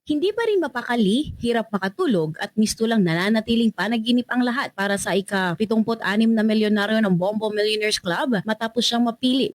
Hindi pa rin mapakali, hirap makatulog at mistulang nananatiling panaginip ang lahat para sa ika-76 na milyonaryo ng Bombo Millionaires Club matapos siyang mapili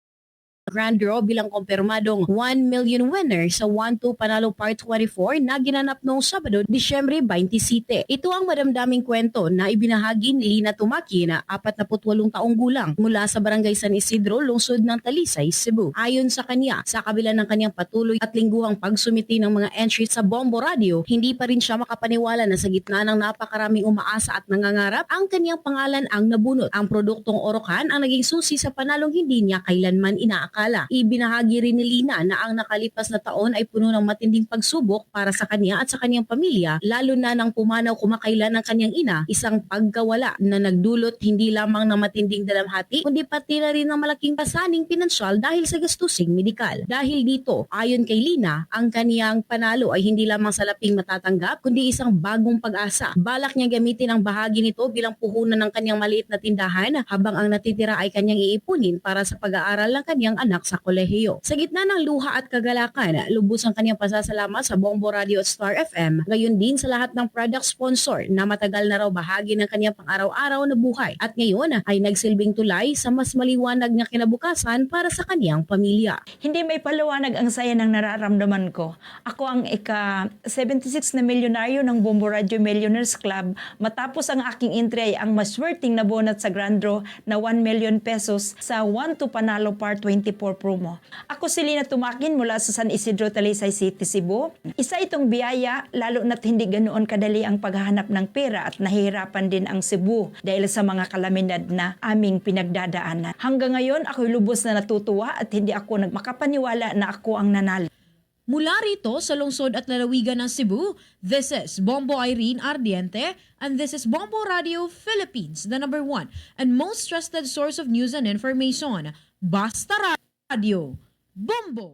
grand draw bilang kumpirmadong 1 million winner sa 1-2 Panalo Part 24 na ginanap noong Sabado, Disyembre 27. Ito ang madamdaming kwento na ibinahagi ni Lina Tumaki na 48 taong gulang mula sa Barangay San Isidro, lungsod ng Talisay, Cebu. Ayon sa kanya, sa kabila ng kanyang patuloy at lingguhang pagsumiti ng mga entries sa Bombo Radio, hindi pa rin siya makapaniwala na sa gitna ng napakaraming umaasa at nangangarap, ang kanyang pangalan ang nabunot. Ang produktong Orocan ang naging susi sa panalong hindi niya kailanman inaakala. Ibinahagi rin ni Lina na ang nakalipas na taon ay puno ng matinding pagsubok para sa kanya at sa kanyang pamilya, lalo na nang pumanaw kumakailan ng kanyang ina, isang pagkawala na nagdulot hindi lamang ng matinding dalamhati, kundi pati na rin ng malaking pasaning pinansyal dahil sa gastusing medikal. Dahil dito, ayon kay Lina, ang kaniyang panalo ay hindi lamang salaping matatanggap, kundi isang bagong pag-asa. Balak niya gamitin ang bahagi nito bilang puhunan ng kanyang maliit na tindahan, habang ang natitira ay kanyang iipunin para sa pag-aaral ng kanyang anak sa kolehiyo. Sa gitna ng luha at kagalakan, lubos ang kanyang pasasalamat sa Bombo Radio at Star FM, gayon din sa lahat ng product sponsor na matagal na raw bahagi ng kanyang pang-araw-araw na buhay at ngayon ay nagsilbing tulay sa mas maliwanag na kinabukasan para sa kanyang pamilya. Hindi may paliwanag ang saya ng nararamdaman ko. Ako ang ika-76 na milyonaryo ng Bombo Radio Millionaires Club matapos ang aking entry ay ang maswerteng na bonus sa grand draw na 1 million pesos sa 1-2 Panalo Part 24 promo. Ako si Lina Tumakin mula sa San Isidro, Talisay City, Cebu. Isa itong biyaya lalo na't hindi ganoon kadali ang paghahanap ng pera at nahihirapan din ang Cebu dahil sa mga kalamidad na aming pinagdadaanan. Hanggang ngayon ako'y lubos na natutuwa at hindi ako makapaniwala na ako ang nanalo. Mula rito sa lungsod at lalawigan ng Cebu, this is Bombo Irene Ardiente and this is Bombo Radio Philippines, the #1 and most trusted source of news and information. Basta Radio. Bombo!